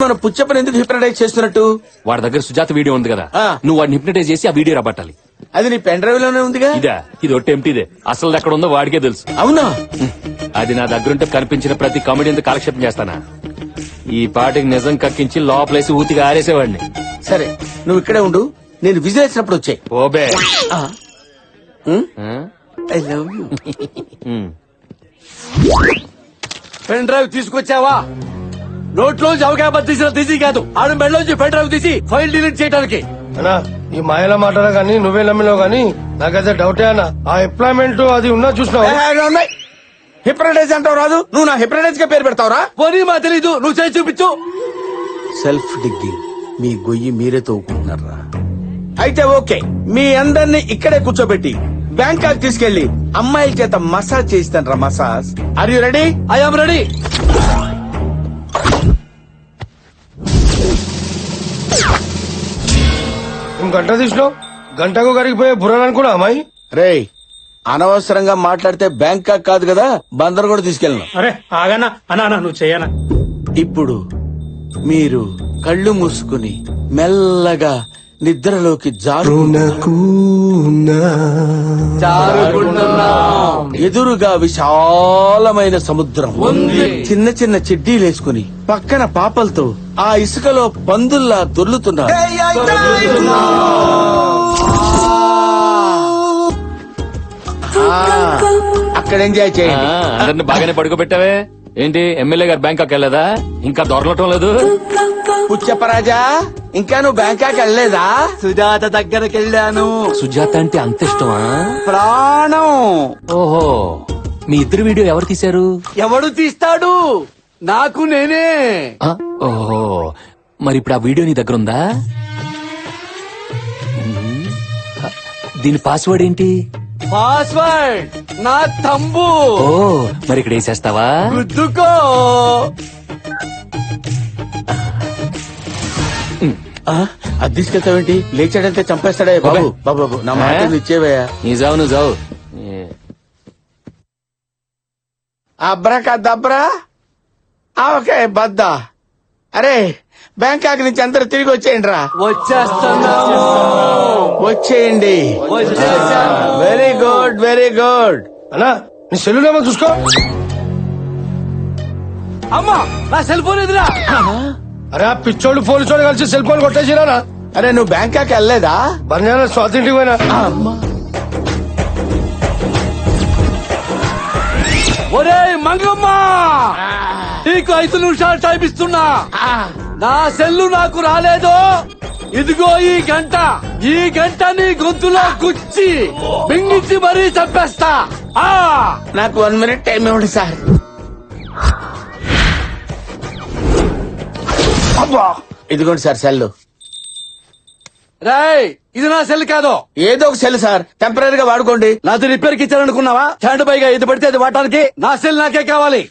మన పుచ్చప్పని ఎందుకు హిప్నటైజ్ చేస్తున్నట్టు? వాడి దగ్గర సుజాత వీడియో ఉంది కదా, ఆ. నువ్వు వాడిని హిప్నటైజ్ చేసి ఆ వీడియో రాబట్టాలి. అది నీ పెన్ డ్రైవ్ లోనే ఉందిగా. ఇదా? ఇది ఒట్టి ఎంటీదే, అసలు ఎక్కడ ఉందో వాడికే తెలుసు. అవునా? అది నా దగ్గరుంటే కనిపించిన ప్రతి కామెడీతో కాలక్షేపం చేస్తానా? ఈ పాటికి నిజం కక్కించి లోపలేసి ఊతిగా ఆరేసేవాడిని. సరే, నువ్వు ఇక్కడే ఉండు, నేను విజిల్ వేసినప్పుడు వచ్చాయి. ఓబే. I love you. Pen drive తీసుకొచ్చావా? నోట్లో జవకాయ తీసిన తీసి కాదు, ఆడు మెడలోంచి పెన్ డ్రైవ్ తీసి ఫైల్ డిలీట్ చేయడానికి. అన్నా ఈ మాయల మాటలా గానీ నువ్వే నమ్మినావు గానీ నాకైతే డౌటే అన్న. ఆ ఎంప్లాయ్మెంట్ అది ఉన్నా చూసినావు. హిప్నటైజ్ అంటావు రాదు, నువ్వు నా హిప్నటైజ్ గా పేరు పెడతావురా? పోనీ మా తెలీదు, నువ్వు చేసి చూపించు. సెల్ఫ్ డిగ్గింగ్, మీ గొయ్యి మీరే తవ్వుకుంటున్నారా? అయితే ఓకే, మీ అందరినీ ఇక్కడే కూర్చోబెట్టి బ్యాంకాక్ తీసుకెళ్లి అమ్మాయిల చేత మసాజ్ చేయిస్తాను రా. Massage. Are you ready? I am ready. గంట తీసినావు, గంటకు కరిగిపోయే బుర్రని కూడా అమ్మాయి. రేయ్, అనవసరంగా మాట్లాడితే బ్యాంకాక్ కాదు కదా, బందర్ కూడా తీసుకెళ్ళను. అరే ఆగనా అన్నా, నువ్వు చేయనా? ఇప్పుడు మీరు కళ్ళు మూసుకుని మెల్లగా నిద్రలోకి ఎదురుగా విశాలమైన సముద్రం ఉంది. చిన్న చిన్న చెడ్డీలేసుకుని పక్కన పాపలతో ఆ ఇసుకలో పందుల్లా దొర్లుతున్నారు. అక్కడ ఎంజాయ్ చేయండి. అందరిని బాగానే పడుకోబెట్టావే. ఏంటి ఎమ్మెల్యే గారు బ్యాంకాక్ వెళ్ళదా? ఇంకా దొరలటం లేదు. పుచ్చప్పరాజా, ఇంకా నువ్వు బ్యాంకాక్ వెళ్ళలేదా? సుజాత దగ్గరికి వెళ్ళాను. సుజాత అంటే అంత ఇష్టమా? ప్రాణం. ఓహో, మీ ఇద్దరు వీడియో ఎవరు తీశారు? ఎవడు తీస్తాడు? నాకు నేనే. ఆ, ఓహో, మరి ఇప్పుడు ఆ వీడియో నీ దగ్గర ఉందా? దీని పాస్వర్డ్ ఏంటి? పాస్వర్డ్ నా తంబు. ఓ, మరి ఇక్కడ వేసేస్తావా? గుద్దుకో. అది తీసుకెళ్తావేంటి? లేచాడంటే చంపేస్తాడే బాబు. బాబు బాబు, నా మాట ఇచ్చేవయ్యా. నీ జావు, నువ్వు జావు. అబ్రకా దబ్రా, ఓకే బద్దా. అరే, బ్యాంకాక్ నుంచి అందరు తిరిగి వచ్చేయండి రా. వచ్చేస్తున్నాము. వచ్చేయండి. Very good, very good. అన్నా నీ సెల్లునేమో చూసుకో. అమ్మా, నా సెల్ ఫోన్ ఎదురా. అరే ఆ పిచ్చోళ్ళు పోలీసోళ్ళు కలిసి సెల్ ఫోన్ కొట్టేసిరా. అరే, నువ్వు బ్యాంకాక్ వెళ్ళలేదా? బంజారా స్వాతంత్రికి పోయినా. ఒరే మంగమ్మ, నీకు 5 నిమిషాలు టైం ఇస్తున్నా. నా సెల్లు నాకు రాలేదు. ఇదిగో ఈ గంట నీ గొంతులో గుచ్చి బింగించి మరీ చంపేస్తా. నాకు 1 minute టైం ఇవ్వండి సార్. ఇదిగోండి సార్ సెల్. రేయ్, ఇది నా సెల్ కాదు. ఏదో ఒక సెల్ సార్, టెంపరీగా వాడుకోండి. నాది రిపేర్ కి ఇచ్చారనుకున్నావా? స్టాండ్ బైగా ఇది పడితే అది వాడటానికి. నా సెల్ నాకే కావాలి.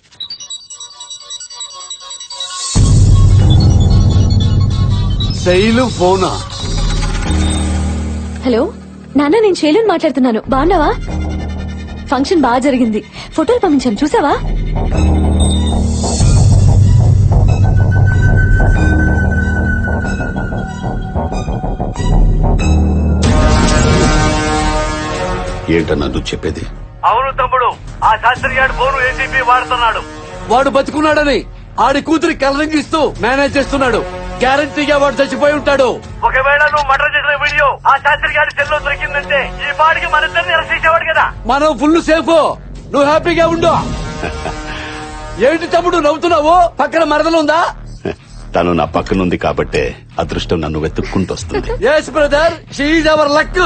శైలు ఫోనా? హలో నాన్న, నేను శైలుని మాట్లాడుతున్నాను. బాగున్నావా? ఫంక్షన్ బాగా జరిగింది. ఫోటోలు పంపించాను, చూసావా? ఏంటన్నా నువ్వు చెప్పేది? అవును తమ్ముడు, ఆ శాస్త్రి గారు ఫోను ఏసీపీ వాడుతున్నాడు. వాడు బతుకున్నాడని ఆడి కూతురి కలరింగ్ ఇస్తూ మేనేజ్ చేస్తున్నాడు. గ్యారంటీగా వాడు చచ్చిపోయి ఉంటాడు. ఒకవేళ నువ్వు మర్డర్ చేసిన వీడియో ఆ శాస్త్రి గారి సెల్లో దొరికిందంటే ఈ పాటికి మన ఇద్దరిని అరెస్ట్ చేసేవాడు కదా. మనం ఫుల్ సేఫ్. నువ్వు హ్యాపీగా ఉండు. ఏంటి తమ్ముడు నవ్వుతున్నావు? పక్కన మరదలుందా? తను నా పక్కనుంది కాబట్టే అదృష్టం నన్ను వెతుక్కుంటూ వస్తుంది. Yes brother, she is our luck.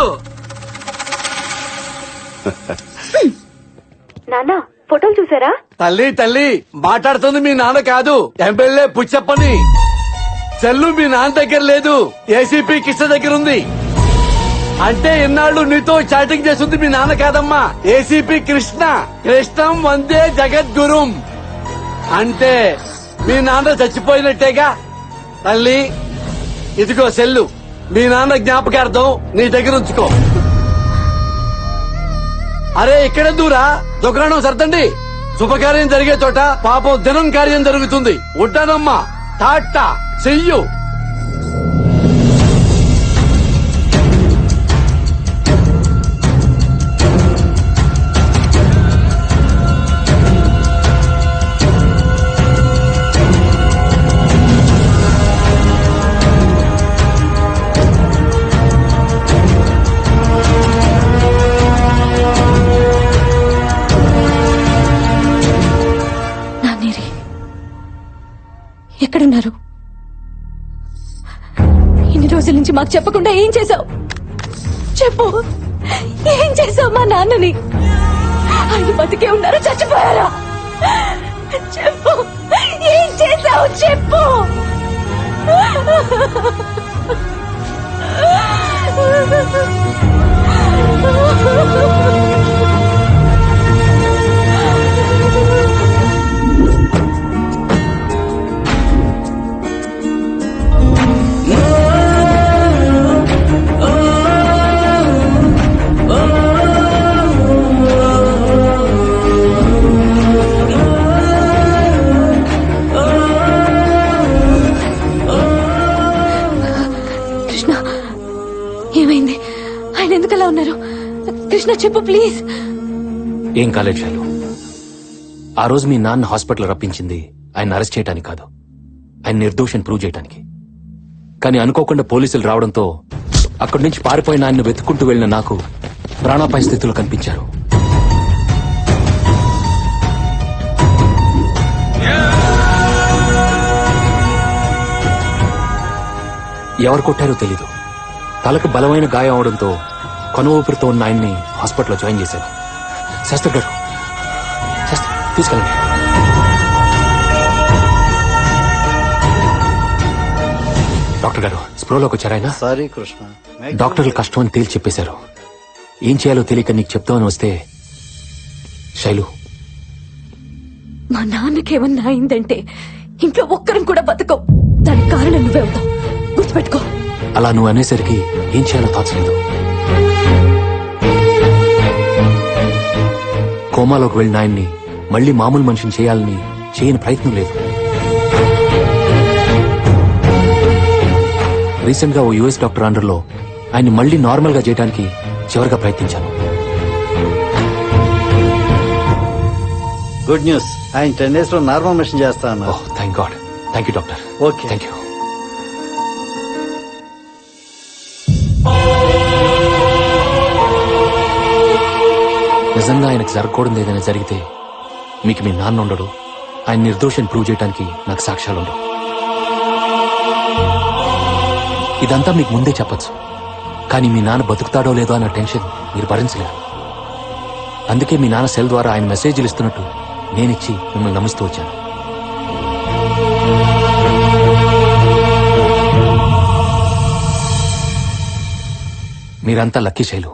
నాన్న, ఫోటోలు చూసారా? తల్లి మాట్లాడుతుంది మీ నాన్న కాదు, ఎమ్మెల్యే పుచ్చప్పని. సెల్లు మీ నాన్న దగ్గర లేదు, ఏసీపీ కృష్ణ దగ్గర ఉంది. అంటే ఇన్నాళ్ళు నీతో చాటింగ్ చేస్తుంది మీ నాన్న కాదమ్మా, ఏసీపీ కృష్ణ. కృష్ణం వందే జగద్గురుం. అంటే మీ నాన్న చచ్చిపోయినట్టేగా. తల్లి, ఇదిగో సెల్లు, మీ నాన్న జ్ఞాపకార్థం నీ దగ్గర ఉంచుకో. అరే, ఇక్కడ దూరా దుకాణం సర్దండి. శుభకార్యం జరిగే చోట పాపం దినం కార్యం జరుగుతుంది. ఉంటానమ్మా. టాటా చెయ్యు. నాన్నేరి ఎక్కడున్నారు? ఇన్ని రోజుల నుంచి మాకు చెప్పకుండా ఏం చేశావు? చెప్పు, ఏం చేశావు మా నాన్నని? ఆయన బతికే ఉన్నారా, చచ్చిపోయారా? చెప్పు, ఏం చేశావు? చెప్పు. కృష్ణ, ఏమైంది? ఆయన ఎందుకలా ఉన్నారు? కృష్ణ చెప్పు ప్లీజ్. ఏం కాలేదు శైలు. ఆ రోజు మీ నాన్న హాస్పిటల్ రప్పించింది ఆయన అరెస్ట్ చేయడానికి కాదు, ఆయన నిర్దోషం ప్రూవ్ చేయడానికి. కానీ అనుకోకుండా పోలీసులు రావడంతో అక్కడి నుంచి పారిపోయిన ఆయన్ను వెతుక్కుంటూ వెళ్లిన నాకు ప్రాణాపాయ స్థితిలో కనిపించారు. ఎవరు కొట్టారో తెలీదు. తలకు బలమైన గాయం అవడంతో కొన ఊపిరితో ఉన్న ఆయన్ని హాస్పిటల్లో జాయిన్ చేశారు. శాస్త్రి గారు, తీసుకెళ్ళండి. డాక్టర్ గారు స్ప్రోలోకి వచ్చారాయన? సారీ కృష్ణ, డాక్టర్లు కష్టం అని తేల్చి చెప్పేశారు. ఏం చేయాలో తెలియక నీకు చెప్తామని వస్తే శైలు, మా నాన్నకేమన్నా అయిందంటే ఇంట్లో ఒక్కరం కూడా బతకం. దానికి కారణం నువ్వే అవుతావు, గుర్తుపెట్టుకో. అలా నువ్వు అనేసరికి ఏం చేయాలో తోచలేదు. కోమాలోకి వెళ్ళిన ఆయన్ని మళ్లీ మామూలు మనిషిని చేయాలని చేయని ప్రయత్నం లేదు. రీసెంట్ గా ఓ యుఎస్ డాక్టర్ అండర్లో ఆయన్ని మళ్లీ నార్మల్ గా చేయడానికి చివరిగా ప్రయత్నించాను. గుడ్ న్యూస్, ఆయన 10 days లో నార్మల్ మిషన్ చేస్తా అన్నారు. Oh thank God. Thank you doctor. Okay. Thank you. నిజంగా ఆయనకు జరగకూడదు ఏదైనా జరిగితే మీకు మీ నాన్న ఉండడు, ఆయన నిర్దోషాన్ని ప్రూవ్ చేయడానికి నాకు సాక్ష్యాలుండవు. ఇదంతా మీకు ముందే చెప్పొచ్చు, కానీ మీ నాన్న బతుకుతాడో లేదో అన్న టెన్షన్ మీరు భరించలేరు. అందుకే మీ నాన్న సెల్ ద్వారా ఆయన మెసేజ్లు ఇస్తున్నట్టు నేనిచ్చి మిమ్మల్ని నమ్మిస్తూ వచ్చాను. మీరంతా లక్కీ శైలు.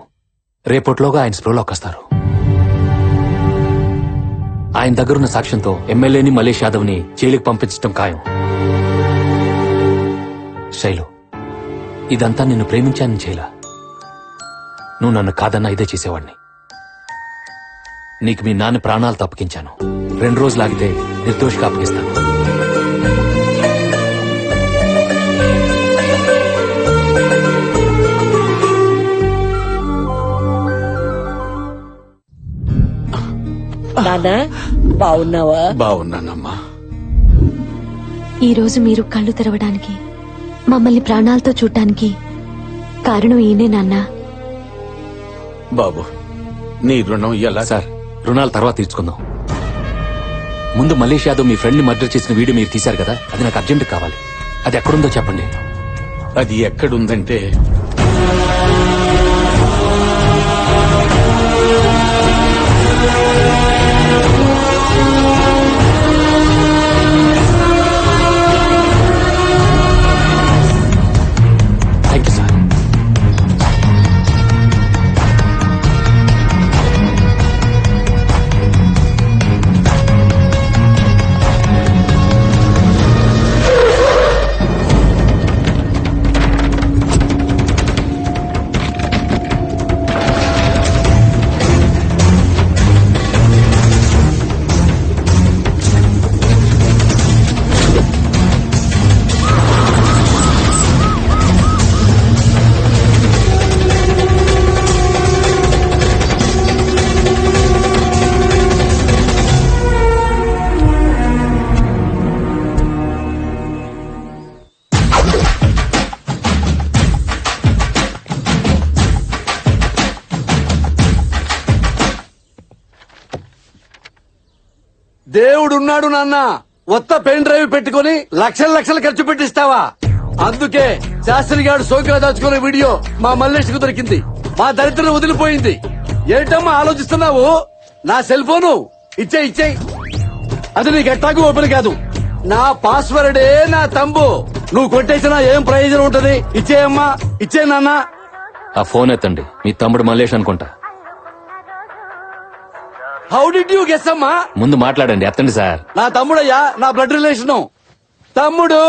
రేపట్లోగా ఆయన స్ప్రోలోకి వస్తారు. ఆయన దగ్గరున్న సాక్ష్యంతో ఎమ్మెల్యేని మలేష్ యాదవ్ ని జైలుకి పంపించడం ఖాయం. శైలు, ఇదంతా నిన్ను ప్రేమించానని చేయలా. నువ్వు నన్ను కాదన్నా ఇదే చేసేవాడిని. నీకు మీ నాన్న ప్రాణాలు తప్పకించాను. 2 రోజులు ఆగితే నిర్దోషిగా అప్పగిస్తాను. నానా బాగున్నావా? బాగున్నానమ్మా. ఈ రోజు మీరు కళ్ళు తెరవడానికి, మమ్మల్ని ప్రాణాలతో చూడటానికి కారణం ఈయనే నాన్నా. బాబు, నీ రుణం ఎలా? సార్, రుణాలు తర్వాత తీర్చుకుందాం. ముందు మలేష్ యాదవ్ మీ ఫ్రెండ్ ని మర్డర్ చేసిన వీడియో మీరు తీశారు కదా, అది నాకు అర్జెంట్ కావాలి. అది ఎక్కడుందో చెప్పండి. అది ఎక్కడుందంటే థ్యాంక్ యూ సార్. దేవుడున్నాడు నాన్న. కొత్త పెన్ డ్రైవ్ పెట్టుకుని లక్షల లక్షలు ఖర్చు పెట్టిస్తావా? అందుకే శాస్త్రి గారు సోకిలా దాచుకునే వీడియో మా మల్లేష్కు దొరికింది. మా దరిద్రం వదిలిపోయింది. ఏంటమ్మా ఆలోచిస్తున్నావు? నా సెల్ ఫోను ఇచ్చేయి. అది నీకు ఎట్టాకు ఓపెన్ కాదు. నా పాస్వర్డే నా తంబు. నువ్వు కొట్టేసినా ఏం ప్రయోజనం ఉంటది? ఇచ్చేయమ్మా, ఇచ్చే నాన్న. ఆ ఫోన్ ఎత్తండి. మీ తమ్ముడు మల్లేష్ అనుకుంటా. హౌ డిడ్ యూ గెస్ అమ్మా? ముందు మాట్లాడండి. ఎత్తండి సార్. నా తమ్ముడయ్యా, నా బ్లడ్ రిలేషను. తమ్ముడు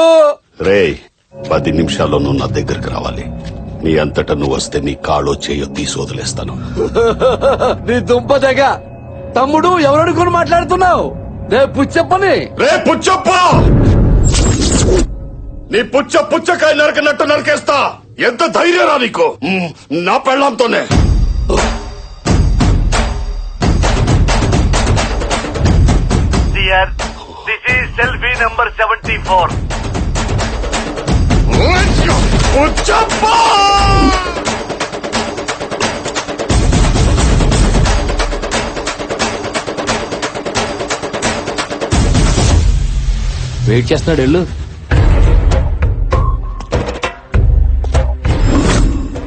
రేయ్ 10 నిమిషాల్లో నువ్వు నా దగ్గరికి రావాలి. నీ అంతటా నువ్వు వస్తే నీ కాళ్ళో చేయో తీసి వదిలేస్తాను. నీ దుంప దగ్గ. తమ్ముడు ఎవరనుకుని మాట్లాడుతున్నావు? రేపు చెప్పని. రే పుచ్చప్ప, నీ పుచ్చకాయ నరకనట్టు నరికేస్తా. ఎంత ధైర్యరా నీకు? నా పెళ్ళంతోనే. This is selfie number 74. పుచ్చప్ప, వెయిట్ చేస్తున్నాడు. వెళ్ళు.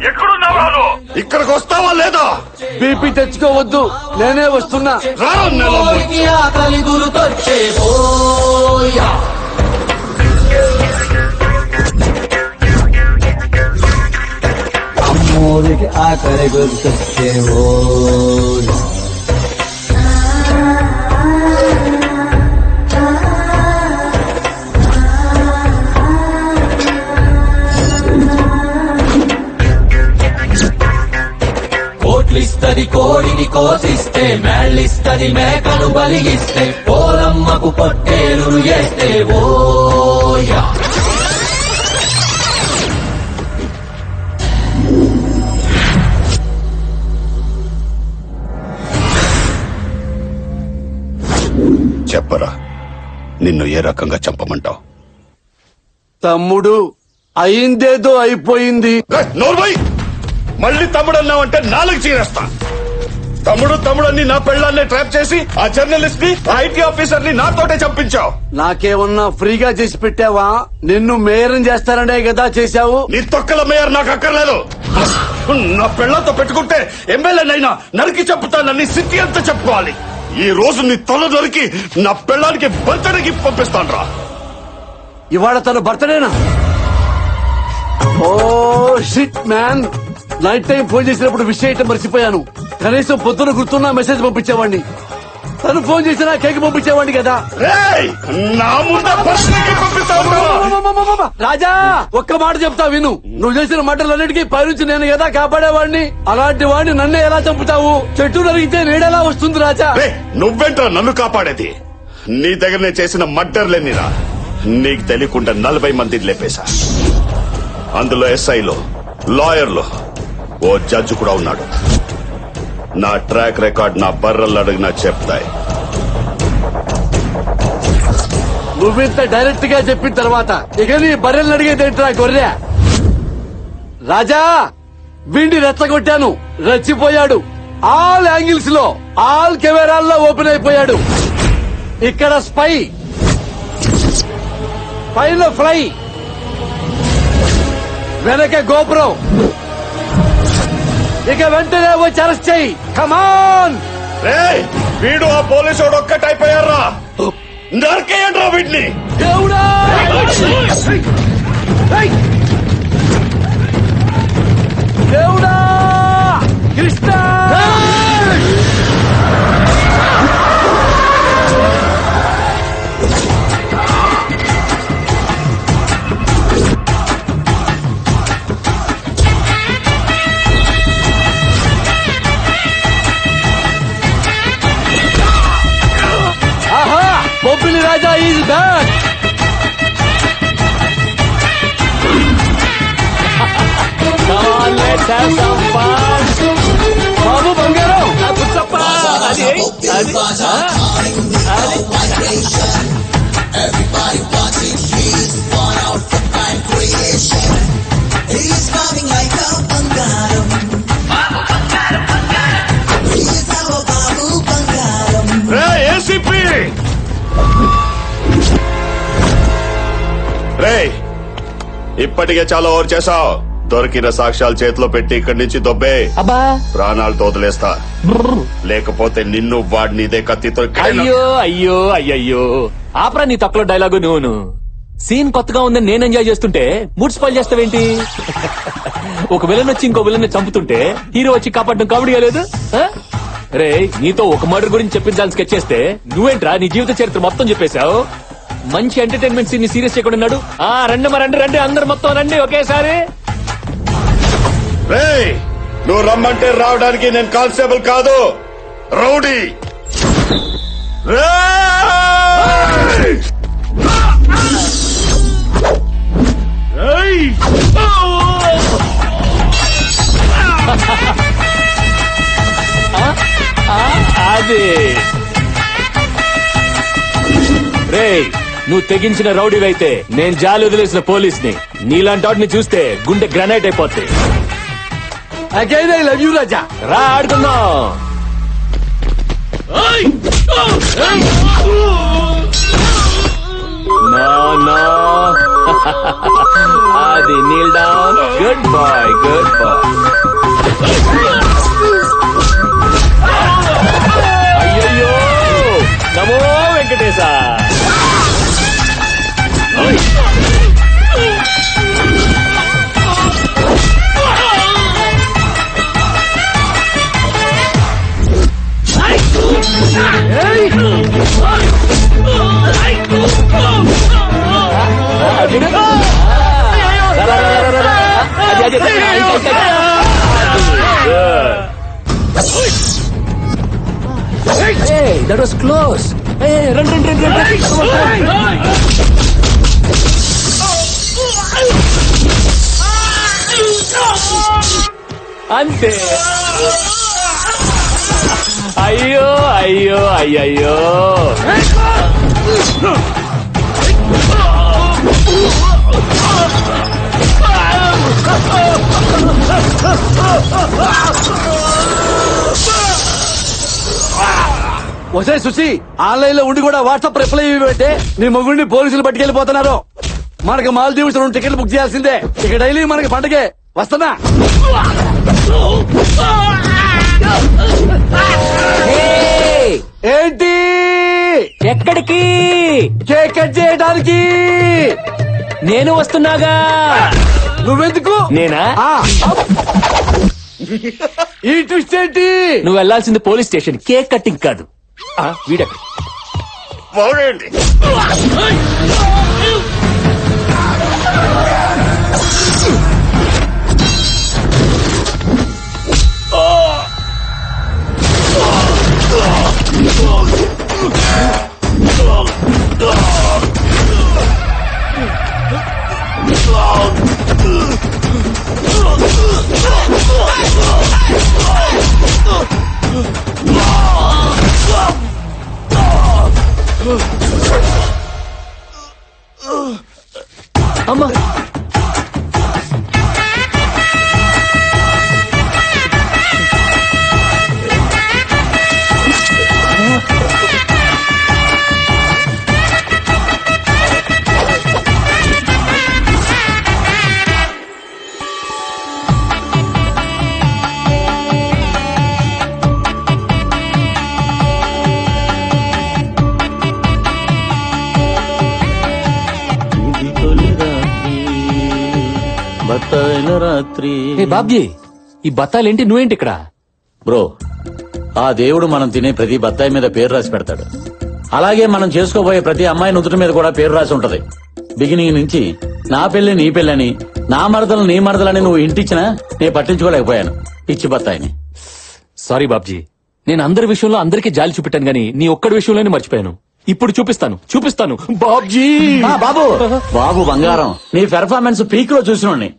ఎక్కడున్నావు? ఇక్కడికి వస్తావా లేదా? బీపీ తెచ్చుకోవద్దు, నేనే వస్తున్నా. రా అమ్మోరికి ఆకలి గుర్తొచ్చేవో. కోట్లిస్తది కోడిని కోసిస్తే, మేళ్ళిస్తది మేకను బలిగిస్తే, పోలమ్మకు పొట్టేలు చేస్తే ఓయా. చెప్పరా, నిన్ను ఏ రకంగా చంపమంటావు? తమ్ముడు అయిందేదో అయిపోయింది. నోర్మై, మళ్ళీ తమ్ముడు అన్నావంటే నాలుగు చీరేస్తా. తమ్ముడు అని నా పెళ్ళాన్ని ట్రాప్ చేసి ఆ జర్నలిస్ట్ ని, ఐటీ ఆఫీసర్ ని నాతోటే చంపించావు. నాకేమన్నా ఫ్రీగా చేసి పెట్టావా? నిన్ను మేయరం చేస్తారనే కదా చేశావు. నీ తొక్కల మేయర్ నాకు అక్కర్లేదు. నా పెళ్ళంతో పెట్టుకుంటే ఎమ్మెల్యేనైనా నరికి చంపుతానని సిటీ అంతా చెప్పుకోవాలి. ఈ రోజు నీ తల దొరికి నా పెళ్ళానికి బర్త్డేకి పంపిస్తాను రా. ఇవాళ తన బర్త్డేనా? Oh shit man. Night time phone చేసినప్పుడు విషయం అయితే మర్చిపోయాను. కనీసం పొద్దున గుర్తున్నా మెసేజ్ పంపించేవాడిని. తను ఫోన్ చేసినా కేక్ పంపించేవాడిని కదా. రేయ్, నా ముందే బర్త్డేకి పంపిస్తావు రా. రాజా, ఒక్క మాట చెప్తా విను. నువ్వు చేసిన మాటలన్నిటికీ పైనుంచి నేను కదా కాపాడేవాడిని. అలాంటి వాడిని నన్నే ఎలా చంపుతావు? చెట్టు నరిగితే నీడెలా వస్తుంది రాజా? రేయ్, నువ్వేంట్రా నన్ను కాపాడేది? నీ దగ్గర నేను చేసిన మర్డర్లేనిరా. నీకు తెలియకుండా 40 మందిని లేపేశా. అందులో ఎస్ఐలు, లాయర్లు, ఓ జడ్జి కూడా ఉన్నాడు. నా ట్రాక్ రికార్డ్ నా బర్రలు అడిగినా చెప్తాయి. నువ్వింత డైరెక్ట్ గా చెప్పిన తర్వాత ఇక నీ బర్రెల్ని అడిగేదేంట్రా గొర్రె? రాజా, వీడిని రెచ్చగొట్టాను, రెచ్చిపోయాడు. ఆల్ యాంగిల్స్ లో, ఆల్ కెమెరాల్లో ఓపెన్ అయిపోయాడు. ఇక్కడ స్పై, పైన ఫ్లై, వెనక గోపురం. ఇక వెంటనే వచ్చి అరెస్ట్ చెయ్యి. కమాన్. రేయ్, వీడు ఆ పోలీసు ఒక్కటైపోయారా? నరికేయండ్రా వీడిని. దేవుడా! దేవుడా! కృష్ణ! ఆహా! బొబ్బిలి రాజా ఈజ్ బ్యాక్. బాబు బంగారం, పుచ్చప్ప, అది అది రే ఏసీపీ, ఇప్పటికే చాలా ఓవర్ చేసావు. దొరికిన సాక్ష్యాలు చేతిలో పెట్టి ఇక్కడి నుంచి దొబ్బే. అబ్బా ప్రాణాలతో వదిలేస్తా, లేకపోతే నిన్ను వాడిని ఇదే కత్తితో ఇక్కడే అయ్యో అయ్యయ్యో ఆపరా నీ తక్కువ డైలాగు నువ్వును. సీన్ కొత్తగా ఉందని నేను ఎంజాయ్ చేస్తుంటే మూడ్ స్పాయిల్ చేస్తావేంటి? ఒక విలన్ వచ్చి ఇంకో విలన్ చంపుతుంటే హీరో వచ్చి కాపాడడం కామెడీగా లేదు? రే నీతో ఒక మర్డర్ గురించి చెప్పించాలని స్కెచ్ చేస్తే నువ్వేంట్రా నీ జీవిత చరిత్ర మొత్తం చెప్పేశావు. మంచి ఎంటర్టైన్మెంట్ సీన్ ని సీరియస్ చేయకుండా ఉన్నాడు. రండి రండి అందరు మొత్తం రండి ఒకేసారి. రేయ్, నువ్వు రమ్మంటే రావడానికి నేను కానిస్టేబుల్ కాదు, రౌడీ. రేయ్! రేయ్! అది రే నువ్వు తెగించిన రౌడీవైతే నేను జాలి వదిలేసిన పోలీస్ని. నీలాంటి వాటిని చూస్తే గుండె గ్రనైట్ అయిపోద్ది. అగైన్ ఐ లవ్ యూ రాజా. రా ఆడుకుందాం. No. అది నీల్ డౌన్. Good bye. అయ్యయ్యో నమో Venkatesha. That was close. Hey, run. అంతే. అయ్యో ఒకసారి సుసి ఆన్లైన్ లో ఉండి కూడా వాట్సాప్ రిప్లై ఇవ్వంటే నీ మొగుడిని పోలీసులు పట్టుకెళ్లిపోతున్నారు. మనకి మాల్దీవ్స్ 2 టికెట్లు బుక్ చేయాల్సిందే. ఇక డైలీ మనకి పండగే. వస్తున్నా. ఏంటి ఎక్కడికి? కేక్ కట్ చేయడానికి. నేను వస్తున్నాగా. నువ్వెందుకు? నేనా? ఈ ట్విస్ట్ ఏంటి? నువ్వు వెళ్లాల్సింది పోలీస్ స్టేషన్, కేక్ కట్టింగ్ కాదు. వీడక్కడ పోగండి. అమ్మా రాత్రి. బాబ్జీ ఈ బత్తాలేంటి? నువ్వేంటి ఇక్కడ? బ్రో, ఆ దేవుడు మనం తినే ప్రతి బత్తాయి మీద పేరు రాసి పెడతాడు. అలాగే మనం చేసుకోబోయే ప్రతి అమ్మాయి నుదుటి మీద కూడా పేరు రాసి ఉంటది. బిగినింగ్ నుంచి నా పెళ్లి నీ పెళ్ళని, నా మరదలు నీ మరదలని నువ్వు ఇంటిచ్చినా నేను పట్టించుకోలేకపోయాను. పిచ్చి బత్తాయిని. సారీ బాబ్జీ, నేను అందరి విషయంలో అందరికీ జాలి చూపెట్టాను గానీ నీ ఒక్కడి విషయంలోనే మర్చిపోయాను. ఇప్పుడు చూపిస్తాను బాబ్జీ. బాబు బాబు బంగారం, నీ పెర్ఫార్మెన్స్ పీక్ లో చూసినోడ్ని.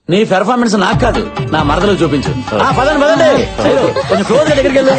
నీ పెర్ఫార్మెన్స్ నాకు కాదు, నా మరదలు చూపించు. పదండి కొంచెం క్లోజ్ దగ్గరికి వెళ్ళు.